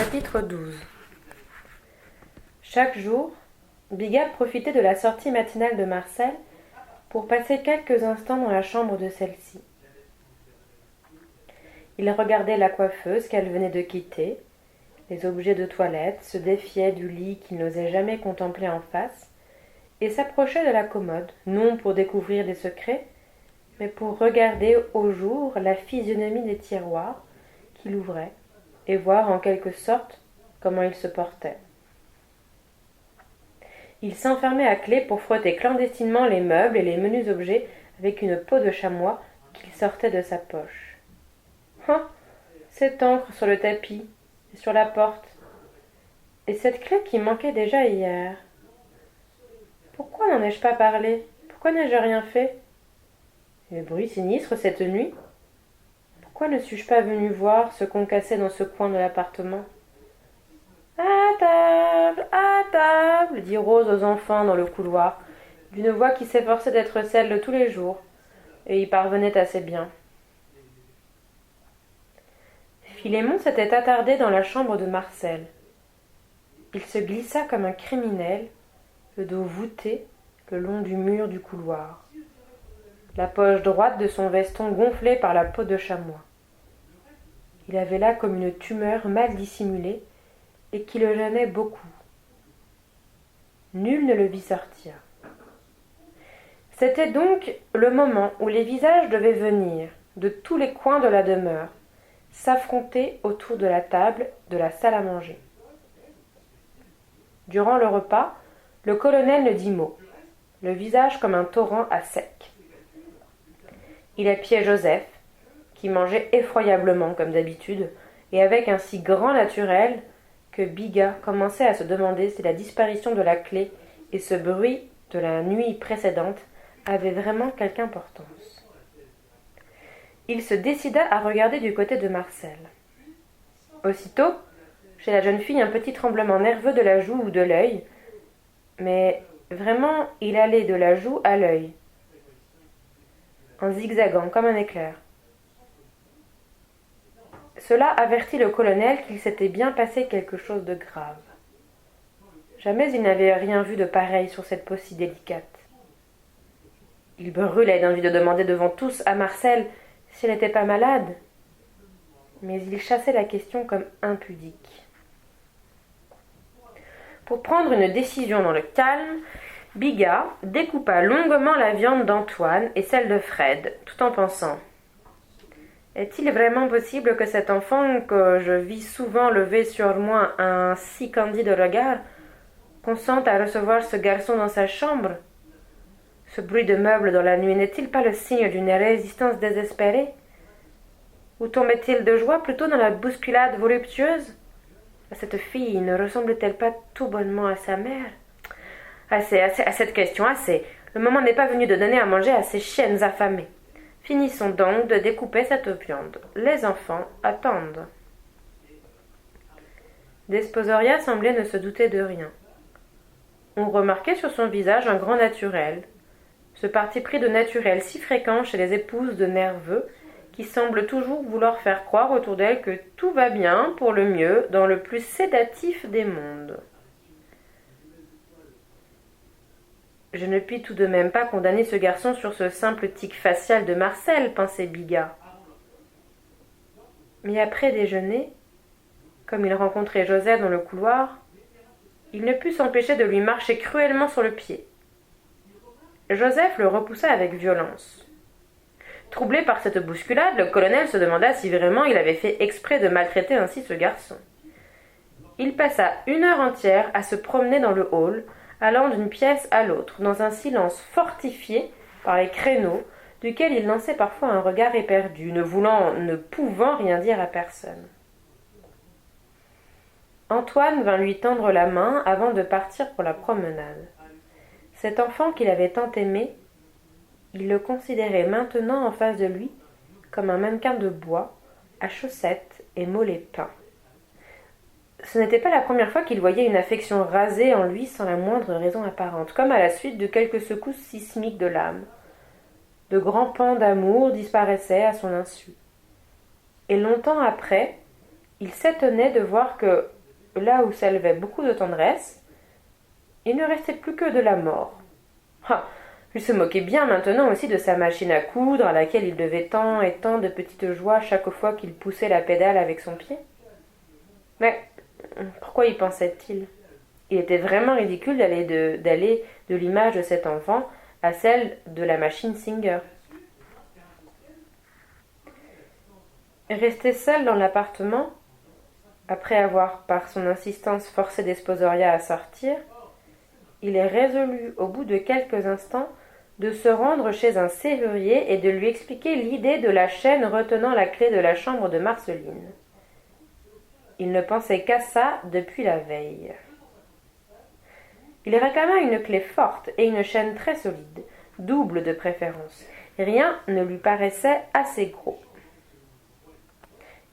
Chapitre 12. Chaque jour, Bigard profitait de la sortie matinale de Marcel pour passer quelques instants dans la chambre de celle-ci. Il regardait la coiffeuse qu'elle venait de quitter, les objets de toilette, se défiait du lit qu'il n'osait jamais contempler en face, et s'approchait de la commode, non pour découvrir des secrets, mais pour regarder au jour la physionomie des tiroirs qu'il ouvrait, et voir en quelque sorte comment il se portait. Il s'enfermait à clé pour frotter clandestinement les meubles et les menus objets avec une peau de chamois qu'il sortait de sa poche. Ah, cette encre sur le tapis et sur la porte, et cette clé qui manquait déjà hier. Pourquoi n'en ai-je pas parlé? Pourquoi n'ai-je rien fait? Le bruit sinistre cette nuit? Pourquoi ne suis-je pas venu voir ce qu'on cassait dans ce coin de l'appartement? À table, dit Rose aux enfants dans le couloir, d'une voix qui s'efforçait d'être celle de tous les jours, et y parvenait assez bien. Philémon s'était attardé dans la chambre de Marcel. Il se glissa comme un criminel, le dos voûté, le long du mur du couloir, la poche droite de son veston gonflée par la peau de chamois. Il avait là comme une tumeur mal dissimulée et qui le gênait beaucoup. Nul ne le vit sortir. C'était donc le moment où les visages devaient venir, de tous les coins de la demeure, s'affronter autour de la table de la salle à manger. Durant le repas, le colonel ne dit mot, le visage comme un torrent à sec. Il épiait Joseph, qui mangeait effroyablement comme d'habitude, et avec un si grand naturel que Bigard commençait à se demander si la disparition de la clé et ce bruit de la nuit précédente avaient vraiment quelque importance. Il se décida à regarder du côté de Marcel. Aussitôt, chez la jeune fille, un petit tremblement nerveux de la joue ou de l'œil, mais vraiment il allait de la joue à l'œil, en zigzagant comme un éclair. Cela avertit le colonel qu'il s'était bien passé quelque chose de grave. Jamais il n'avait rien vu de pareil sur cette peau si délicate. Il brûlait d'envie de demander devant tous à Marcel si elle n'était pas malade, mais il chassait la question comme impudique. Pour prendre une décision dans le calme, Bigard découpa longuement la viande d'Antoine et celle de Fred, tout en pensant: est-il vraiment possible que cet enfant, que je vis souvent lever sur moi un si candide regard, consente à recevoir ce garçon dans sa chambre? Ce bruit de meubles dans la nuit n'est-il pas le signe d'une résistance désespérée? Ou tombait-il de joie plutôt dans la bousculade voluptueuse? Cette fille ne ressemble-t-elle pas tout bonnement à sa mère? Assez, à cette question, assez. Le moment n'est pas venu de donner à manger à ces chiennes affamées. Finissons donc de découper cette viande. Les enfants attendent. Desposoria semblait ne se douter de rien. On remarquait sur son visage un grand naturel, ce parti pris de naturel si fréquent chez les épouses de nerveux, qui semblent toujours vouloir faire croire autour d'elles que tout va bien pour le mieux dans le plus sédatif des mondes. Je ne puis tout de même pas condamner ce garçon sur ce simple tic facial de Marcel, pensait Bigard. Mais après déjeuner, comme il rencontrait Joseph dans le couloir, il ne put s'empêcher de lui marcher cruellement sur le pied. Joseph le repoussa avec violence. Troublé par cette bousculade, le colonel se demanda si vraiment il avait fait exprès de maltraiter ainsi ce garçon. Il passa 1 heure entière à se promener dans le hall, allant d'une pièce à l'autre, dans un silence fortifié par les créneaux, duquel il lançait parfois un regard éperdu, ne pouvant rien dire à personne. Antoine vint lui tendre la main avant de partir pour la promenade. Cet enfant qu'il avait tant aimé, il le considérait maintenant en face de lui comme un mannequin de bois, à chaussettes et mollets peints. Ce n'était pas la première fois qu'il voyait une affection rasée en lui sans la moindre raison apparente, comme à la suite de quelques secousses sismiques de l'âme. De grands pans d'amour disparaissaient à son insu. Et longtemps après, Il s'étonnait de voir que, là où s'élevait beaucoup de tendresse, il ne restait plus que de la mort. Ah, il se moquait bien maintenant aussi de sa machine à coudre à laquelle il devait tant et tant de petites joies chaque fois qu'il poussait la pédale avec son pied. Mais pourquoi y pensait-il? Il était vraiment ridicule d'aller de l'image de cet enfant à celle de la machine Singer. Resté seul dans l'appartement, après avoir par son insistance forcé Desposoria à sortir, il est résolu au bout de quelques instants de se rendre chez un serrurier et de lui expliquer l'idée de la chaîne retenant la clé de la chambre de Marceline. Il ne pensait qu'à ça depuis la veille. Il réclama une clé forte et une chaîne très solide, double de préférence. Rien ne lui paraissait assez gros.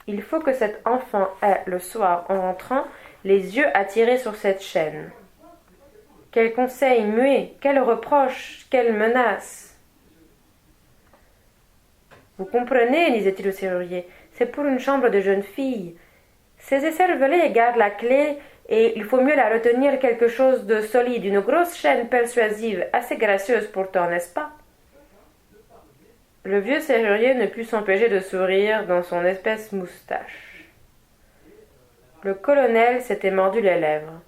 Il faut que cet enfant ait, le soir en rentrant, les yeux attirés sur cette chaîne. Quel conseil muet, quel reproche, quelle menace! Vous comprenez, disait-il au serrurier, c'est pour une chambre de jeune fille. Ces écervelés gardent la clé et il faut mieux la retenir quelque chose de solide, une grosse chaîne persuasive, assez gracieuse pourtant, n'est-ce pas? Le vieux serrurier ne put s'empêcher de sourire dans son espèce moustache. Le colonel s'était mordu les lèvres.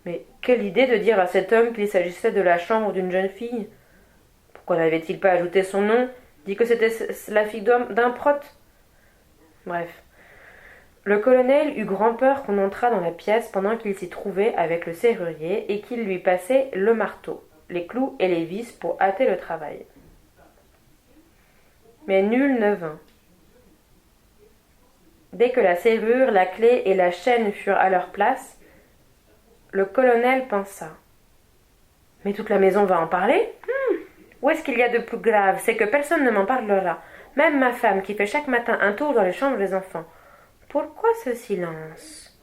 Mais quelle idée de dire à cet homme qu'il s'agissait de la chambre d'une jeune fille? Pourquoi n'avait-il pas ajouté son nom, dit que c'était la fille d'un prote? Bref. Le colonel eut grand peur qu'on entrât dans la pièce pendant qu'il s'y trouvait avec le serrurier et qu'il lui passait le marteau, les clous et les vis pour hâter le travail. Mais nul ne vint. Dès que la serrure, la clé et la chaîne furent à leur place, le colonel pensa. Mais toute la maison va en parler? Où est-ce qu'il y a de plus grave? C'est que personne ne m'en parlera. Même ma femme qui fait chaque matin un tour dans les chambres des enfants. Pourquoi ce silence?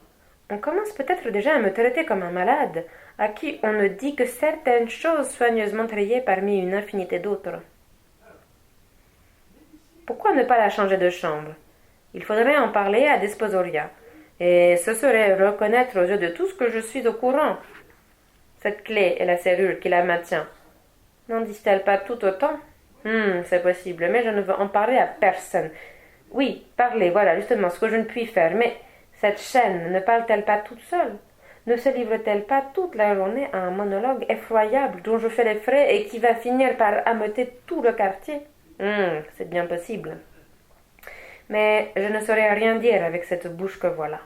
On commence peut-être déjà à me traiter comme un malade, à qui on ne dit que certaines choses soigneusement triées parmi une infinité d'autres. Pourquoi ne pas la changer de chambre? Il faudrait en parler à Desposoria. Et ce serait reconnaître aux yeux de tous que je suis au courant. Cette clé et la serrure qui la maintient, n'en disent-elles pas tout autant? C'est possible, mais je ne veux en parler à personne. Oui, parler, voilà justement ce que je ne puis faire. Mais cette chaîne ne parle-t-elle pas toute seule? Ne se livre-t-elle pas toute la journée à un monologue effroyable dont je fais les frais et qui va finir par ameuter tout le quartier? C'est bien possible. Mais je ne saurais rien dire avec cette bouche que voilà.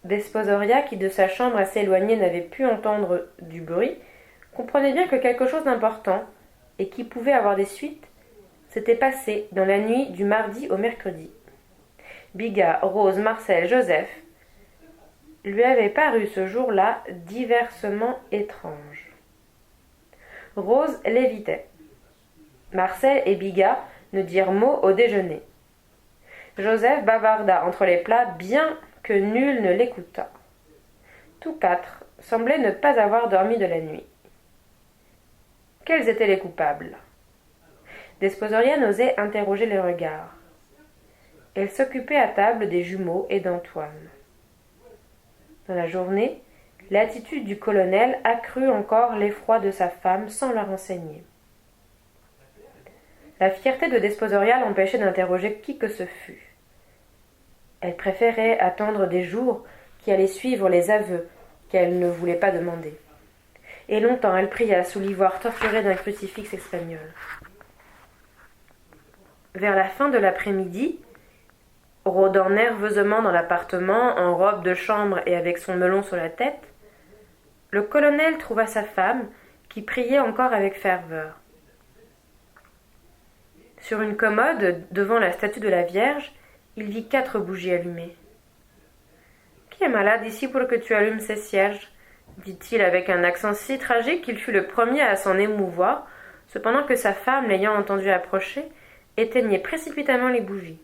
Desposoria, qui de sa chambre assez éloignée n'avait pu entendre du bruit, comprenait bien que quelque chose d'important, et qui pouvait avoir des suites, s'était passé dans la nuit du mardi au mercredi. Biga, Rose, Marcel, Joseph lui avaient paru ce jour-là diversement étranges. Rose l'évitait. Marcel et Biga ne dirent mot au déjeuner. Joseph bavarda entre les plats bien que nul ne l'écouta. Tous quatre semblaient ne pas avoir dormi de la nuit. Quels étaient les coupables? Desposoria n'osait interroger les regards. Elle s'occupait à table des jumeaux et d'Antoine. Dans la journée, l'attitude du colonel accrut encore l'effroi de sa femme sans la renseigner. La fierté de Desposoria l'empêchait d'interroger qui que ce fût. Elle préférait attendre des jours qui allaient suivre les aveux qu'elle ne voulait pas demander. Et longtemps elle pria sous l'ivoire torturé d'un crucifix espagnol. Vers la fin de l'après-midi, rôdant nerveusement dans l'appartement, en robe de chambre et avec son melon sur la tête, le colonel trouva sa femme qui priait encore avec ferveur. Sur une commode, devant la statue de la Vierge, il vit 4 bougies allumées. « Qui est malade ici pour que tu allumes ces cierges ?» dit-il avec un accent si tragique qu'il fut le premier à s'en émouvoir, cependant que sa femme, l'ayant entendu approcher, éteignait précipitamment les bougies.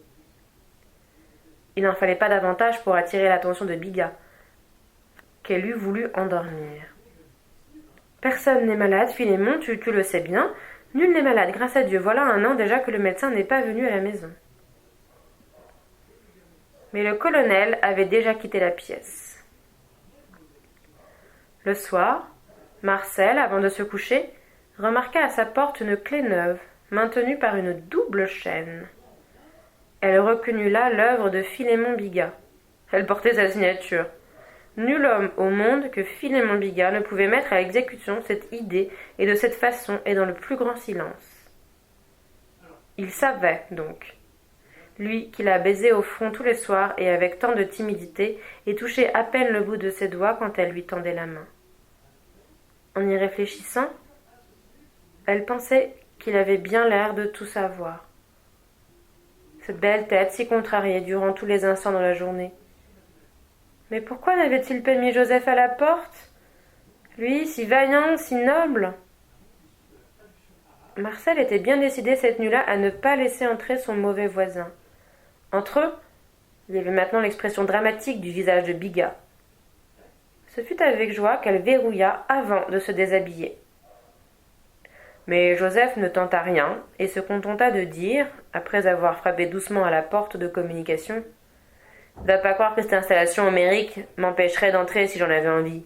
Il n'en fallait pas davantage pour attirer l'attention de Biga, qu'elle eût voulu endormir. « Personne n'est malade, Philémon, tu le sais bien. Nul n'est malade, grâce à Dieu. Voilà 1 an déjà que le médecin n'est pas venu à la maison. » Mais le colonel avait déjà quitté la pièce. Le soir, Marcel, avant de se coucher, remarqua à sa porte une clé neuve, maintenue par une double chaîne. Elle reconnut là l'œuvre de Philémon Bigat. Elle portait sa signature. Nul homme au monde que Philémon Bigat ne pouvait mettre à exécution cette idée et de cette façon et dans le plus grand silence. Il savait, donc. Lui qui la baisait au front tous les soirs et avec tant de timidité et touchait à peine le bout de ses doigts quand elle lui tendait la main. En y réfléchissant, elle pensait qu'il avait bien l'air de tout savoir. Cette belle tête si contrariée durant tous les instants de la journée. Mais pourquoi n'avait-il pas mis Joseph à la porte? Lui, si vaillant, si noble. Marcel était bien décidé cette nuit-là à ne pas laisser entrer son mauvais voisin. Entre eux, il y avait maintenant l'expression dramatique du visage de Bigat. Ce fut avec joie qu'elle verrouilla avant de se déshabiller. Mais Joseph ne tenta rien et se contenta de dire, après avoir frappé doucement à la porte de communication, « Ne va pas croire que cette installation homérique m'empêcherait d'entrer si j'en avais envie.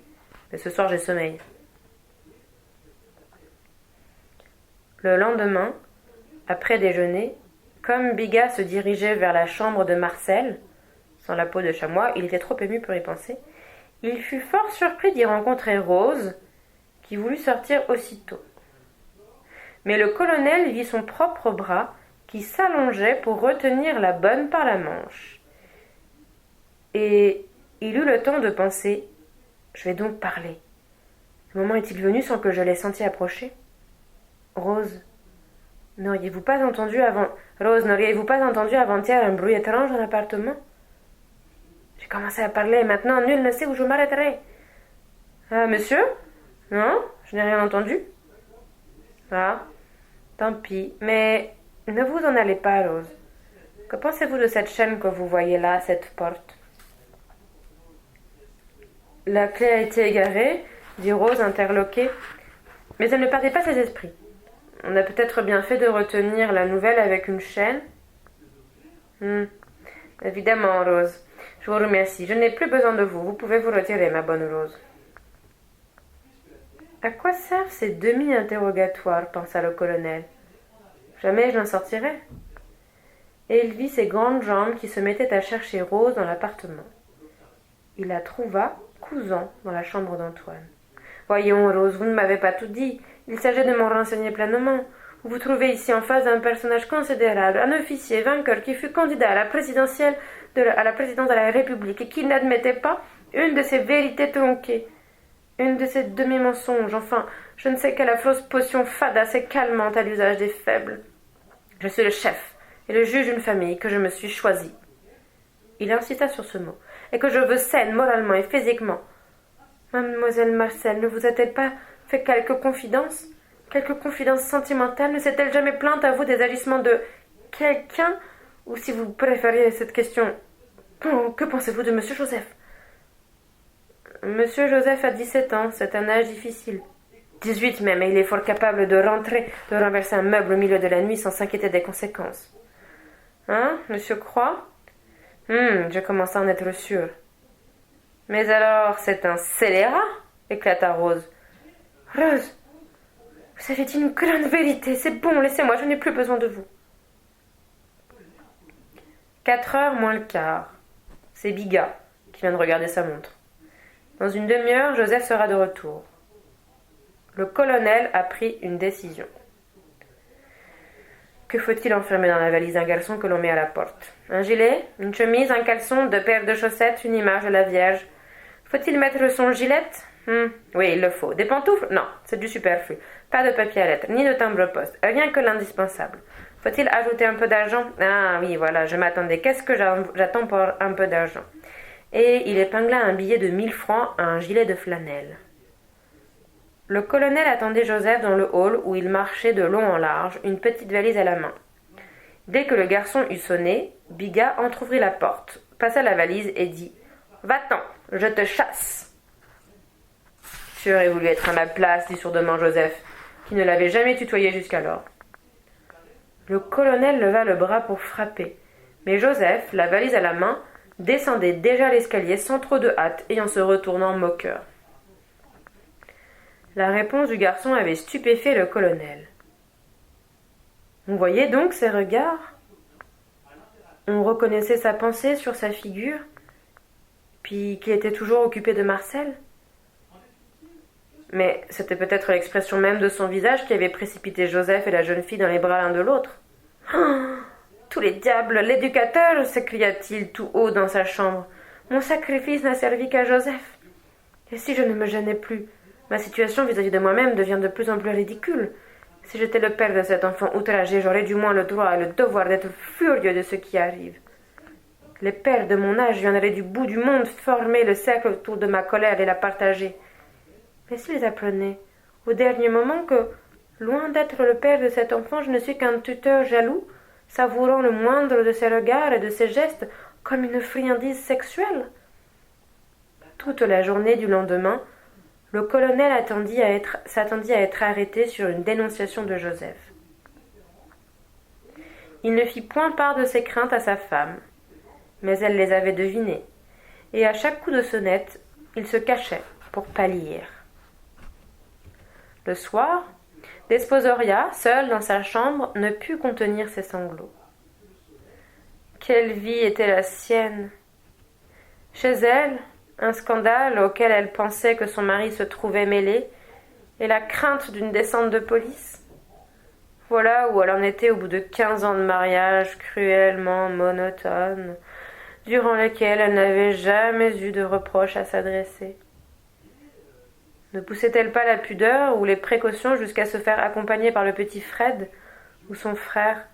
Mais ce soir j'ai sommeil. » Le lendemain, après déjeuner, comme Bigat se dirigeait vers la chambre de Marcel, sans la peau de chamois, il était trop ému pour y penser, il fut fort surpris d'y rencontrer Rose, qui voulut sortir aussitôt. Mais le colonel vit son propre bras qui s'allongeait pour retenir la bonne par la manche. Et il eut le temps de penser « Je vais donc parler. Le moment est-il venu sans que je l'aie senti approcher ?»« Rose, n'auriez-vous pas entendu avant-hier un bruit étrange dans l'appartement ?»« J'ai commencé à parler et maintenant nul ne sait où je m'arrêterai. »« Ah, monsieur ? Non, je n'ai rien entendu. »« Ah, tant pis, mais ne vous en allez pas, Rose. Que pensez-vous de cette chaîne que vous voyez là, cette porte ?»« La clé a été égarée, dit Rose interloquée, mais elle ne perdait pas ses esprits. On a peut-être bien fait de retenir la nouvelle avec une chaîne. Évidemment, Rose. Je vous remercie. Je n'ai plus besoin de vous. Vous pouvez vous retirer, ma bonne Rose. À quoi servent ces demi-interrogatoires, pensa le colonel. Jamais je n'en sortirai. Et il vit ses grandes jambes qui se mettaient à chercher Rose dans l'appartement. Il la trouva cousant dans la chambre d'Antoine. Voyons, Rose, vous ne m'avez pas tout dit. Il s'agit de m'en renseigner pleinement. Vous vous trouvez ici en face d'un personnage considérable, un officier vainqueur qui fut candidat à la présidence de la République et qui n'admettait pas une de ses vérités tronquées, une de ses demi-mensonges, enfin, je ne sais quelle affreuse potion fade assez calmante à l'usage des faibles. Je suis le chef et le juge d'une famille que je me suis choisi. Il insista sur ce mot, et que je veux saine moralement et physiquement. Mademoiselle Marcel ne vous a-t-elle pas fait quelques confidences sentimentales? Ne s'est-elle jamais plainte à vous des agissements de quelqu'un? Ou si vous préférez cette question, que pensez-vous de Monsieur Joseph? Monsieur Joseph a 17 ans, c'est un âge difficile. 18 même, et il est fort capable de renverser un meuble au milieu de la nuit sans s'inquiéter des conséquences. Hein, monsieur croit? Je commence à en être sûr. Mais alors, c'est un scélérat? Éclata Rose. Rose, vous avez dit une grande vérité. C'est bon, laissez-moi, je n'ai plus besoin de vous. 4h moins le quart. C'est Bigat qui vient de regarder sa montre. Dans une demi-heure, Joseph sera de retour. Le colonel a pris une décision. Que faut-il enfermer dans la valise d'un garçon que l'on met à la porte? Un gilet, une chemise, un caleçon, 2 paires de chaussettes, une image de la Vierge. Faut-il mettre son gilet? Oui, il le faut. Des pantoufles? Non, c'est du superflu. Pas de papier à lettres, ni de timbre-poste. Rien que l'indispensable. Faut-il ajouter un peu d'argent? Ah oui, voilà, je m'attendais. Qu'est-ce que j'attends pour un peu d'argent? Et il épingla un billet de 1000 francs à un gilet de flanelle. Le colonel attendait Joseph dans le hall où il marchait de long en large, une petite valise à la main. Dès que le garçon eut sonné, Bigat entr'ouvrit la porte, passa la valise et dit « Va-t'en, je te chasse !»« J'aurais voulu être à ma place, dit sourdement Joseph, qui ne l'avait jamais tutoyé jusqu'alors. Le colonel leva le bras pour frapper, mais Joseph, la valise à la main, descendait déjà l'escalier sans trop de hâte et en se retournant moqueur. La réponse du garçon avait stupéfait le colonel. On voyait donc ses regards. On reconnaissait sa pensée sur sa figure, puis qu'il était toujours occupé de Marcel. Mais c'était peut-être l'expression même de son visage qui avait précipité Joseph et la jeune fille dans les bras l'un de l'autre. Oh, tous les diables, l'éducateur, s'écria-t-il tout haut dans sa chambre. Mon sacrifice n'a servi qu'à Joseph. Et si je ne me gênais plus, ma situation vis-à-vis de moi-même devient de plus en plus ridicule. Si j'étais le père de cet enfant outragé, j'aurais du moins le droit et le devoir d'être furieux de ce qui arrive. Les pères de mon âge viendraient du bout du monde former le cercle autour de ma colère et la partager. Mais s'ils apprenaient, au dernier moment, que, loin d'être le père de cet enfant, je ne suis qu'un tuteur jaloux, savourant le moindre de ses regards et de ses gestes comme une friandise sexuelle. Toute la journée du lendemain, le colonel s'attendit à être arrêté sur une dénonciation de Joseph. Il ne fit point part de ses craintes à sa femme, mais elle les avait devinées, et à chaque coup de sonnette, il se cachait pour pâlir. Le soir, Desposoria, seule dans sa chambre, ne put contenir ses sanglots. Quelle vie était la sienne! Chez elle, un scandale auquel elle pensait que son mari se trouvait mêlé, et la crainte d'une descente de police. Voilà où elle en était au bout de 15 ans de mariage cruellement monotone, durant lesquels elle n'avait jamais eu de reproches à s'adresser. Ne poussait-elle pas la pudeur ou les précautions jusqu'à se faire accompagner par le petit Fred ou son frère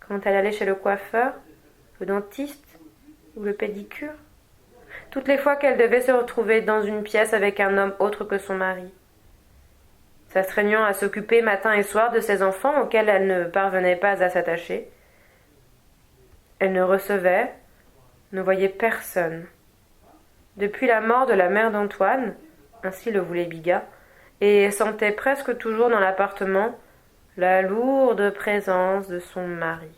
quand elle allait chez le coiffeur, le dentiste ou le pédicure? Toutes les fois qu'elle devait se retrouver dans une pièce avec un homme autre que son mari, s'astreignant à s'occuper matin et soir de ses enfants auxquels elle ne parvenait pas à s'attacher, elle ne recevait, ne voyait personne. Depuis la mort de la mère d'Antoine, ainsi le voulait Biga, et sentait presque toujours dans l'appartement la lourde présence de son mari.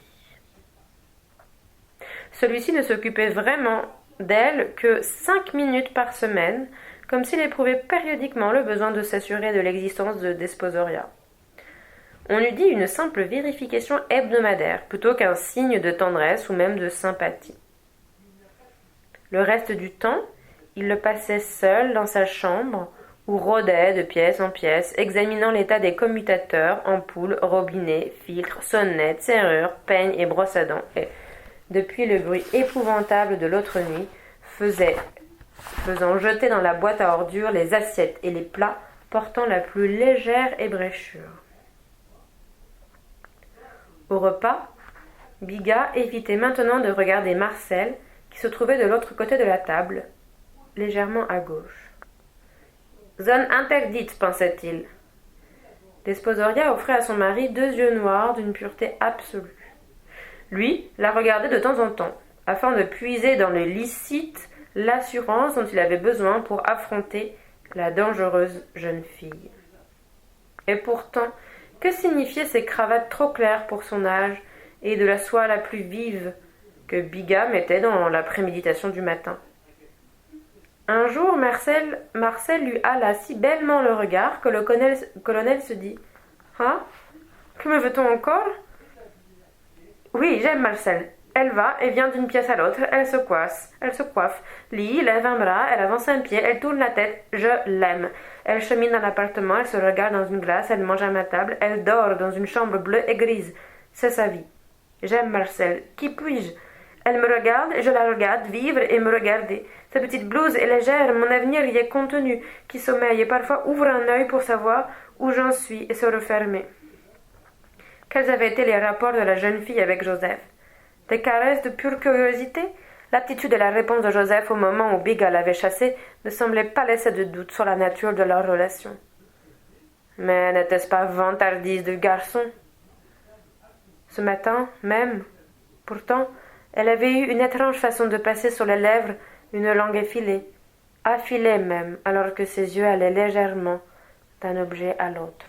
Celui-ci ne s'occupait vraiment d'elle que 5 minutes par semaine, comme s'il éprouvait périodiquement le besoin de s'assurer de l'existence de Desposoria. On eût dit une simple vérification hebdomadaire, plutôt qu'un signe de tendresse ou même de sympathie. Le reste du temps, il le passait seul dans sa chambre, où rôdait de pièce en pièce, examinant l'état des commutateurs, ampoules, robinets, filtres, sonnettes, serrures, peignes et brosses à dents, et, depuis le bruit épouvantable de l'autre nuit, faisant jeter dans la boîte à ordures les assiettes et les plats portant la plus légère ébréchure. Au repas, Biga évitait maintenant de regarder Marcel, qui se trouvait de l'autre côté de la table, légèrement à gauche. Zone interdite, pensait-il. Desposoria offrait à son mari 2 yeux noirs d'une pureté absolue. Lui la regardait de temps en temps, afin de puiser dans le licite l'assurance dont il avait besoin pour affronter la dangereuse jeune fille. Et pourtant, que signifiaient ces cravates trop claires pour son âge et de la soie la plus vive que Biga mettait dans la préméditation du matin? Un jour, Marcel lui hala si bellement le regard que le colonel se dit « Hein? Que me veut-on encore ?»« Oui, j'aime Marcel. Elle va et vient d'une pièce à l'autre, elle se coiffe, lit, lève un bras, elle avance un pied, elle tourne la tête, je l'aime. Elle chemine dans l'appartement, elle se regarde dans une glace, elle mange à ma table, elle dort dans une chambre bleue et grise. C'est sa vie. J'aime Marcel. Qui puis-je? Elle me regarde et je la regarde vivre et me regarder. Sa petite blouse est légère, mon avenir y est contenu, qui sommeille et parfois ouvre un œil pour savoir où j'en suis et se refermer. Quels avaient été les rapports de la jeune fille avec Joseph? Des caresses de pure curiosité? L'attitude et la réponse de Joseph au moment où Biga l'avait chassé ne semblaient pas laisser de doute sur la nature de leur relation. Mais n'était-ce pas vantardise de garçon? Ce matin même, pourtant, elle avait eu une étrange façon de passer sur les lèvres une langue affilée même, alors que ses yeux allaient légèrement d'un objet à l'autre.